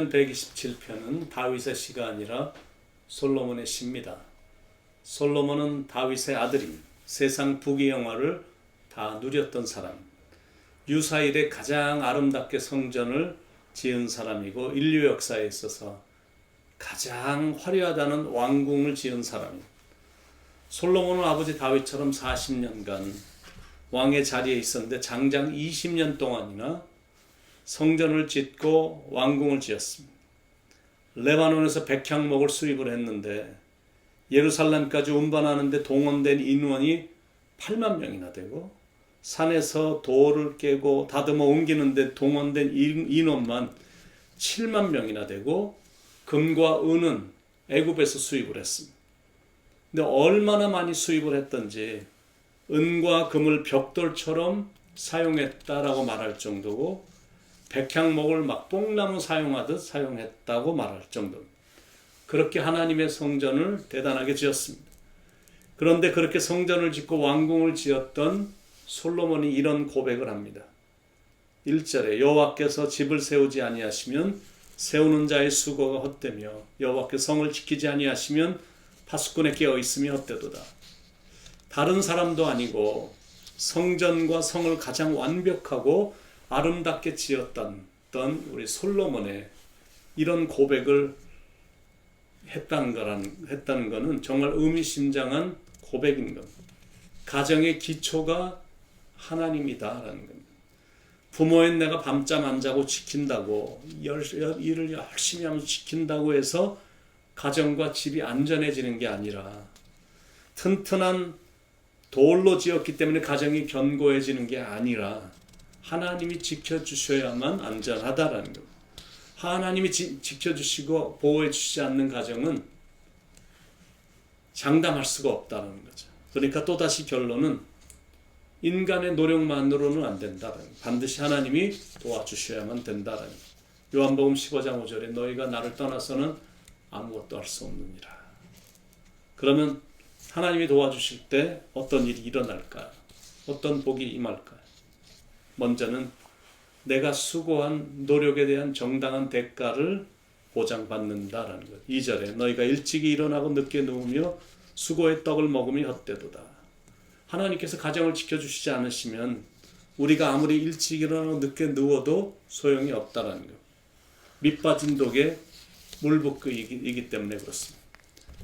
시편 127편은 다윗의 시가 아니라 솔로몬의 시입니다. 솔로몬은 다윗의 아들임, 세상 부귀영화를 다 누렸던 사람, 유사일에 가장 아름답게 성전을 지은 사람이고 인류 역사에 있어서 가장 화려하다는 왕궁을 지은 사람입니다. 솔로몬은 아버지 다윗처럼 40년간 왕의 자리에 있었는데 장장 20년 동안이나 성전을 짓고 왕궁을 지었습니다. 레바논에서 백향목을 수입을 했는데 예루살렘까지 운반하는데 동원된 인원이 8만 명이나 되고 산에서 돌을 깨고 다듬어 옮기는데 동원된 인원만 7만 명이나 되고 금과 은은 애굽에서 수입을 했습니다. 근데 얼마나 많이 수입을 했던지 은과 금을 벽돌처럼 사용했다라고 말할 정도고 백향목을 막 뽕나무 사용하듯 사용했다고 말할 정도입니다. 그렇게 하나님의 성전을 대단하게 지었습니다. 그런데 그렇게 성전을 짓고 왕궁을 지었던 솔로몬이 이런 고백을 합니다. 1절에 여호와께서 집을 세우지 아니하시면 세우는 자의 수고가 헛되며 여호와께서 성을 지키지 아니하시면 파수꾼의 깨어 있음이 헛되도다. 다른 사람도 아니고 성전과 성을 가장 완벽하고 아름답게 지었던 우리 솔로몬의 이런 고백을 했다는 것은 정말 의미심장한 고백인 겁니다. 가정의 기초가 하나님이다라는 겁니다. 부모인 내가 밤잠 안 자고 지킨다고 일을 열심히 하면서 지킨다고 해서 가정과 집이 안전해지는 게 아니라 튼튼한 돌로 지었기 때문에 가정이 견고해지는 게 아니라 하나님이 지켜주셔야만 안전하다라는 겁니다. 하나님이 지켜주시고 보호해주시지 않는 가정은 장담할 수가 없다는 거죠. 그러니까 또다시 결론은 인간의 노력만으로는 안 된다는 거예요. 반드시 하나님이 도와주셔야만 된다는 거예요. 요한복음 15장 5절에 너희가 나를 떠나서는 아무것도 할 수 없느니라. 그러면 하나님이 도와주실 때 어떤 일이 일어날까? 어떤 복이 임할까? 먼저는 내가 수고한 노력에 대한 정당한 대가를 보장받는다라는 것. 2절에 너희가 일찍이 일어나고 늦게 누우며 수고의 떡을 먹음이 헛되도다. 하나님께서 가정을 지켜주시지 않으시면 우리가 아무리 일찍 일어나고 늦게 누워도 소용이 없다라는 것. 밑빠진 독에 물붓기이기 때문에 그렇습니다.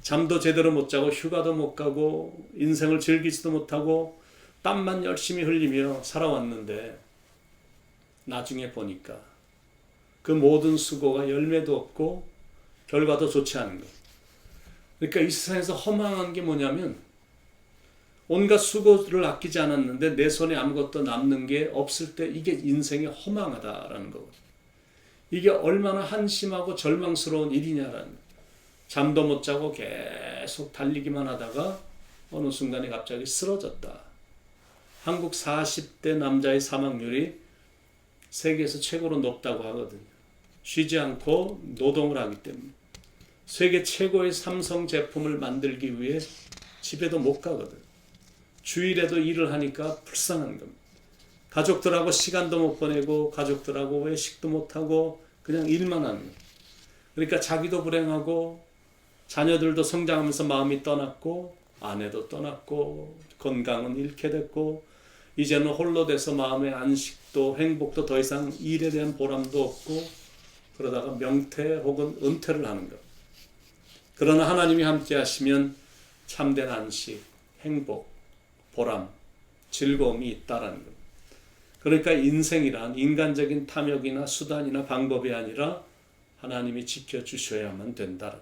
잠도 제대로 못 자고 휴가도 못 가고 인생을 즐기지도 못하고 땀만 열심히 흘리며 살아왔는데 나중에 보니까 그 모든 수고가 열매도 없고 결과도 좋지 않은 것. 그러니까 이 세상에서 허망한 게 뭐냐면 온갖 수고를 아끼지 않았는데 내 손에 아무것도 남는 게 없을 때 이게 인생이 허망하다라는 거거든요. 이게 얼마나 한심하고 절망스러운 일이냐라는 거예요. 잠도 못 자고 계속 달리기만 하다가 어느 순간에 갑자기 쓰러졌다. 한국 40대 남자의 사망률이 세계에서 최고로 높다고 하거든요. 쉬지 않고 노동을 하기 때문에. 세계 최고의 삼성 제품을 만들기 위해 집에도 못 가거든. 주일에도 일을 하니까 불쌍한 겁니다. 가족들하고 시간도 못 보내고 가족들하고 외식도 못하고 그냥 일만 하는 거예요. 그러니까 자기도 불행하고 자녀들도 성장하면서 마음이 떠났고 아내도 떠났고 건강은 잃게 됐고 이제는 홀로 돼서 마음의 안식도 행복도 더 이상 일에 대한 보람도 없고 그러다가 명퇴 혹은 은퇴를 하는 것. 그러나 하나님이 함께 하시면 참된 안식, 행복, 보람, 즐거움이 있다라는 것. 그러니까 인생이란 인간적인 탐욕이나 수단이나 방법이 아니라 하나님이 지켜주셔야만 된다.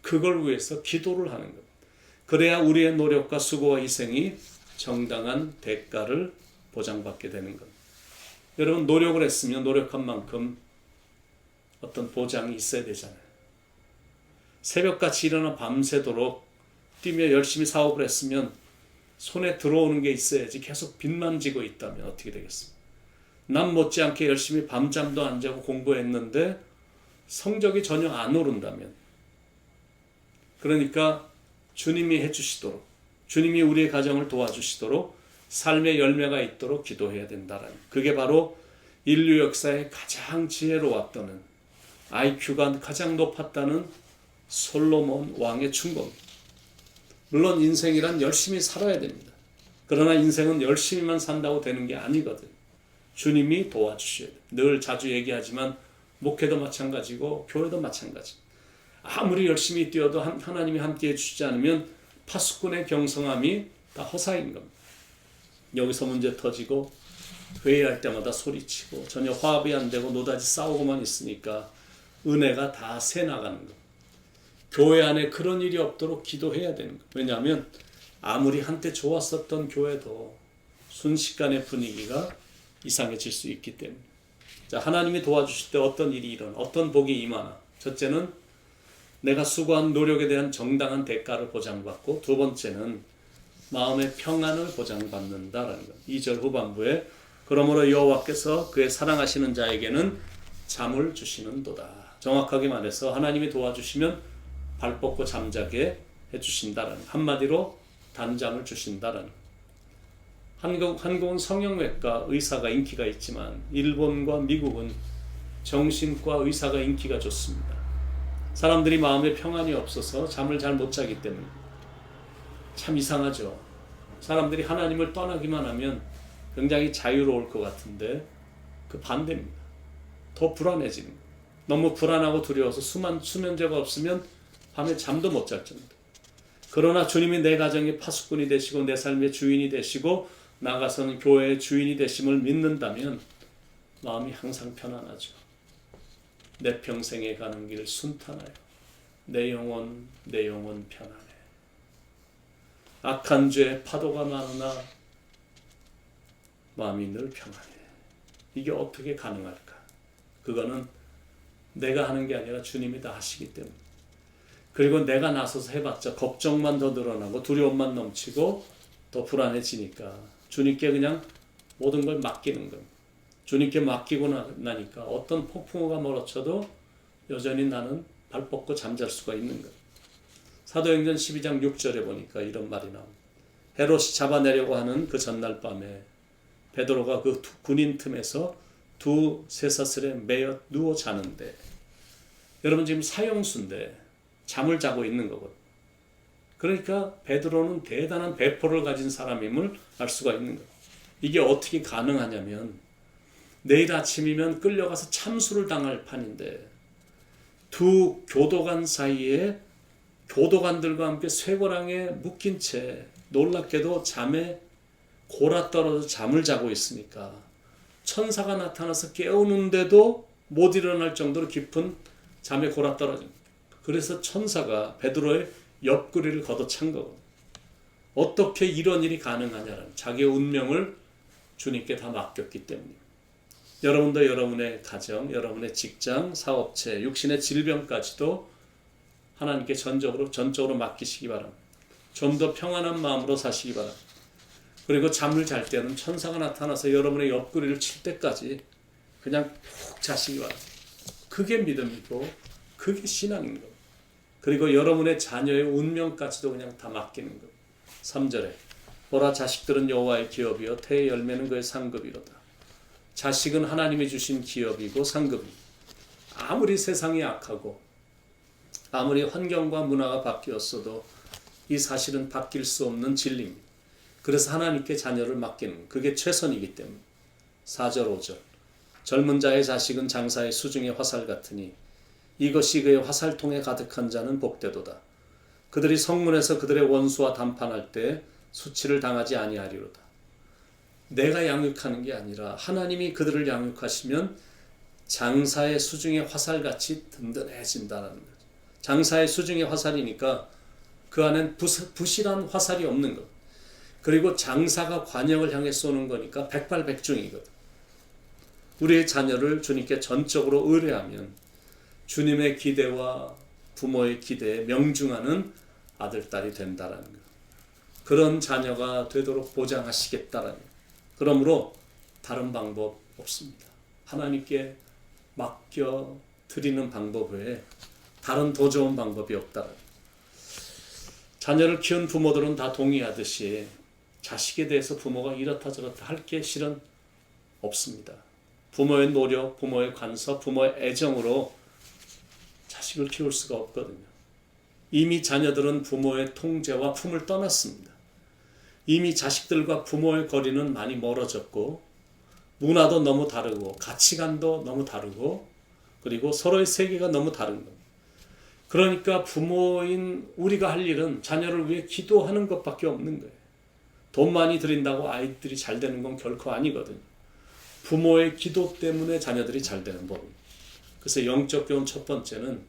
그걸 위해서 기도를 하는 것. 그래야 우리의 노력과 수고와 희생이 정당한 대가를 보장받게 되는 것. 여러분 노력을 했으면 노력한 만큼 어떤 보장이 있어야 되잖아요. 새벽같이 일어나 밤새도록 뛰며 열심히 사업을 했으면 손에 들어오는 게 있어야지 계속 빚만 지고 있다면 어떻게 되겠습니까? 남 못지않게 열심히 밤잠도 안 자고 공부했는데 성적이 전혀 안 오른다면 그러니까 주님이 해주시도록 주님이 우리의 가정을 도와주시도록 삶의 열매가 있도록 기도해야 된다라는 그게 바로 인류 역사의 가장 지혜로웠던 IQ가 가장 높았다는 솔로몬 왕의 충고입니다. 물론 인생이란 열심히 살아야 됩니다. 그러나 인생은 열심히만 산다고 되는 게 아니거든요. 주님이 도와주셔야 돼요. 늘 자주 얘기하지만 목회도 마찬가지고 교회도 마찬가지. 아무리 열심히 뛰어도 하나님이 함께해 주시지 않으면 파수꾼의 경성함이 다 허사인 겁니다. 여기서 문제 터지고 회의할 때마다 소리치고 전혀 화합이 안 되고 노다지 싸우고만 있으니까 은혜가 다 새 나가는 겁니다. 교회 안에 그런 일이 없도록 기도해야 되는 거예요. 왜냐하면 아무리 한때 좋았었던 교회도 순식간에 분위기가 이상해질 수 있기 때문에. 자, 하나님이 도와주실 때 어떤 일이 일어나, 어떤 복이 임하나. 첫째는 내가 수고한 노력에 대한 정당한 대가를 보장받고, 두 번째는 마음의 평안을 보장받는다라는 것. 2절 후반부에 그러므로 여호와께서 그의 사랑하시는 자에게는 잠을 주시는도다. 정확하게 말해서 하나님이 도와주시면 발 뻗고 잠자게 해주신다라는, 한마디로 단잠을 주신다라는. 한국은 성형외과 의사가 인기가 있지만 일본과 미국은 정신과 의사가 인기가 좋습니다. 사람들이 마음에 평안이 없어서 잠을 잘 못 자기 때문에. 참 이상하죠. 사람들이 하나님을 떠나기만 하면 굉장히 자유로울 것 같은데 그 반대입니다. 더 불안해지는 거예요. 너무 불안하고 두려워서 수면제가 없으면 밤에 잠도 못 잘 정도. 그러나 주님이 내 가정의 파수꾼이 되시고 내 삶의 주인이 되시고 나가서는 교회의 주인이 되심을 믿는다면 마음이 항상 편안하죠. 내 평생에 가는 길 순탄하여 내 영혼 편안해. 악한 죄 파도가 많으나 마음이 늘 평안해. 이게 어떻게 가능할까? 그거는 내가 하는 게 아니라 주님이 다 하시기 때문에. 그리고 내가 나서서 해봤자 걱정만 더 늘어나고 두려움만 넘치고 더 불안해지니까 주님께 그냥 모든 걸 맡기는 겁니다. 주님께 맡기고 나니까 어떤 폭풍우가 몰아쳐도 여전히 나는 발 뻗고 잠잘 수가 있는 거예요. 사도행전 12장 6절에 보니까 이런 말이 나옵니다. 헤롯이 잡아내려고 하는 그 전날 밤에 베드로가 그 군인 틈에서 두 쇠사슬에 매여 누워 자는데, 여러분 지금 사형수인데 잠을 자고 있는 거거든요. 그러니까 베드로는 대단한 배포를 가진 사람임을 알 수가 있는 거예요. 이게 어떻게 가능하냐면 내일 아침이면 끌려가서 참수를 당할 판인데 두 교도관 사이에 교도관들과 함께 쇠고랑에 묶인 채 놀랍게도 잠에 골아떨어져 잠을 자고 있으니까 천사가 나타나서 깨우는데도 못 일어날 정도로 깊은 잠에 골아떨어집니다. 그래서 천사가 베드로의 옆구리를 걷어찬 거고, 어떻게 이런 일이 가능하냐는 자기의 운명을 주님께 다 맡겼기 때문입니다. 여러분도 여러분의 가정, 여러분의 직장, 사업체, 육신의 질병까지도 하나님께 전적으로 맡기시기 바랍니다. 좀 더 평안한 마음으로 사시기 바랍니다. 그리고 잠을 잘 때는 천사가 나타나서 여러분의 옆구리를 칠 때까지 그냥 푹 자시기 바랍니다. 그게 믿음이고 그게 신앙인 겁니다. 그리고 여러분의 자녀의 운명까지도 그냥 다 맡기는 겁니다. 3절에 보라, 자식들은 여호와의 기업이요 태의 열매는 그의 상급이로다. 자식은 하나님이 주신 기업이고 상급입니다. 아무리 세상이 악하고 아무리 환경과 문화가 바뀌었어도 이 사실은 바뀔 수 없는 진리입니다. 그래서 하나님께 자녀를 맡기는, 그게 최선이기 때문에. 4절 5절 젊은 자의 자식은 장사의 수중의 화살 같으니 이것이 그의 화살통에 가득한 자는 복되도다. 그들이 성문에서 그들의 원수와 담판할 때 수치를 당하지 아니하리로다. 내가 양육하는 게 아니라 하나님이 그들을 양육하시면 장사의 수중의 화살같이 든든해진다는 거죠. 장사의 수중의 화살이니까 그 안엔 부실한 화살이 없는 것. 그리고 장사가 관역을 향해 쏘는 거니까 백발백중이거든. 우리의 자녀를 주님께 전적으로 의뢰하면 주님의 기대와 부모의 기대에 명중하는 아들, 딸이 된다라는 것. 그런 자녀가 되도록 보장하시겠다라는 것. 그러므로 다른 방법 없습니다. 하나님께 맡겨 드리는 방법 외에 다른 더 좋은 방법이 없다라는 것. 자녀를 키운 부모들은 다 동의하듯이 자식에 대해서 부모가 이렇다 저렇다 할 게 실은 없습니다. 부모의 노력, 부모의 간섭, 부모의 애정으로 자식을 키울 수가 없거든요. 이미 자녀들은 부모의 통제와 품을 떠났습니다. 이미 자식들과 부모의 거리는 많이 멀어졌고 문화도 너무 다르고 가치관도 너무 다르고 그리고 서로의 세계가 너무 다른 겁니다. 그러니까 부모인 우리가 할 일은 자녀를 위해 기도하는 것밖에 없는 거예요. 돈 많이 들인다고 아이들이 잘 되는 건 결코 아니거든요. 부모의 기도 때문에 자녀들이 잘 되는 법입니다. 그래서 영적 교훈 첫 번째는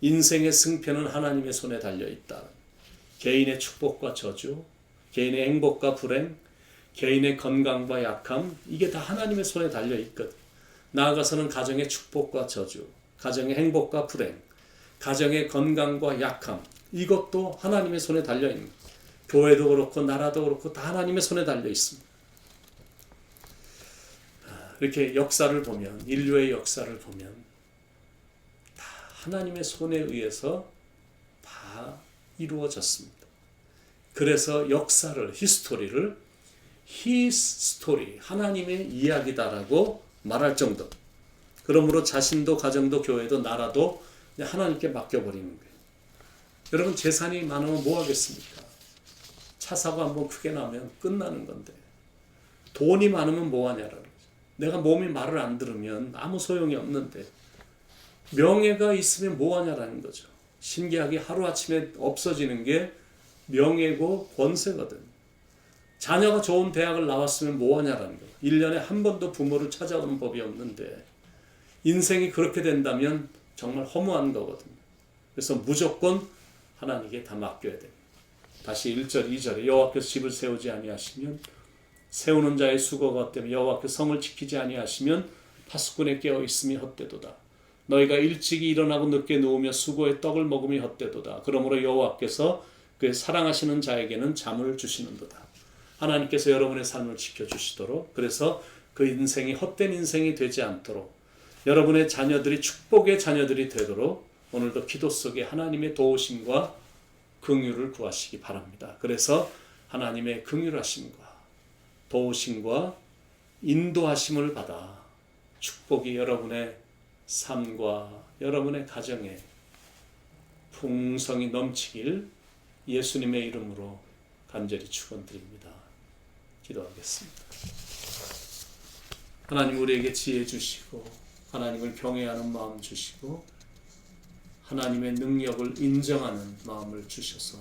인생의 승패는 하나님의 손에 달려있다. 개인의 축복과 저주, 개인의 행복과 불행, 개인의 건강과 약함, 이게 다 하나님의 손에 달려있거든. 나아가서는 가정의 축복과 저주, 가정의 행복과 불행, 가정의 건강과 약함, 이것도 하나님의 손에 달려있는 거예요. 교회도 그렇고 나라도 그렇고 다 하나님의 손에 달려있습니다. 이렇게 역사를 보면, 인류의 역사를 보면 다 하나님의 손에 의해서 다 이루어졌습니다. 그래서 역사를, 히스토리를 His story, 하나님의 이야기다라고 말할 정도. 그러므로 자신도 가정도 교회도 나라도 하나님께 맡겨버리는 거예요. 여러분 재산이 많으면 뭐 하겠습니까? 차 사고 한번 크게 나면 끝나는 건데 돈이 많으면 뭐 하냐라는 거죠. 내가 몸이 말을 안 들으면 아무 소용이 없는데 명예가 있으면 뭐 하냐라는 거죠. 신기하게 하루아침에 없어지는 게 명예고 권세거든. 자녀가 좋은 대학을 나왔으면 뭐 하냐라는 거예요. 1년에 한 번도 부모를 찾아오는 법이 없는데 인생이 그렇게 된다면 정말 허무한 거거든요. 그래서 무조건 하나님께 다 맡겨야 됩니다. 다시 1절 2절에 여호와께서 집을 세우지 아니하시면 세우는 자의 수고가 헛되며 여호와께서 성을 지키지 아니하시면 파수꾼에 깨어 있음이 헛되도다. 너희가 일찍이 일어나고 늦게 누우며 수고의 떡을 먹음이 헛되도다. 그러므로 여호와께서 그의 사랑하시는 자에게는 잠을 주시는도다. 하나님께서 여러분의 삶을 지켜주시도록, 그래서 그 인생이 헛된 인생이 되지 않도록, 여러분의 자녀들이 축복의 자녀들이 되도록 오늘도 기도 속에 하나님의 도우심과 긍휼을 구하시기 바랍니다. 그래서 하나님의 긍휼하심과 도우심과 인도하심을 받아 축복이 여러분의 삶과 여러분의 가정에 풍성이 넘치길 예수님의 이름으로 간절히 축원드립니다. 기도하겠습니다. 하나님 우리에게 지혜 주시고 하나님을 경외하는 마음 주시고 하나님의 능력을 인정하는 마음을 주셔서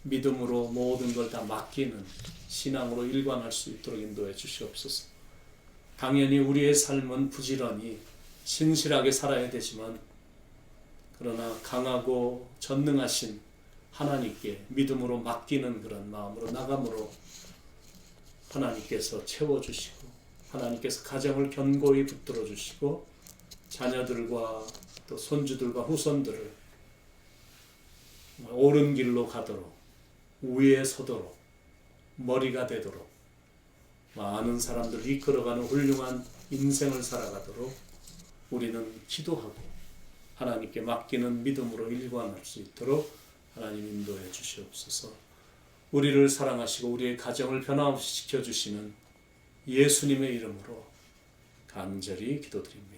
믿음으로 모든 걸 다 맡기는 신앙으로 일관할 수 있도록 인도해 주시옵소서. 당연히 우리의 삶은 부지런히 신실하게 살아야 되지만 그러나 강하고 전능하신 하나님께 믿음으로 맡기는 그런 마음으로 나감으로 하나님께서 채워주시고 하나님께서 가정을 견고히 붙들어 주시고 자녀들과 또 손주들과 후손들을 옳은 길로 가도록 위에 서도록 머리가 되도록 많은 사람들을 이끌어가는 훌륭한 인생을 살아가도록 우리는 기도하고 하나님께 맡기는 믿음으로 일관할 수 있도록 하나님 인도해 주시옵소서. 우리를 사랑하시고 우리의 가정을 변함없이 지켜주시는 예수님의 이름으로 간절히 기도드립니다.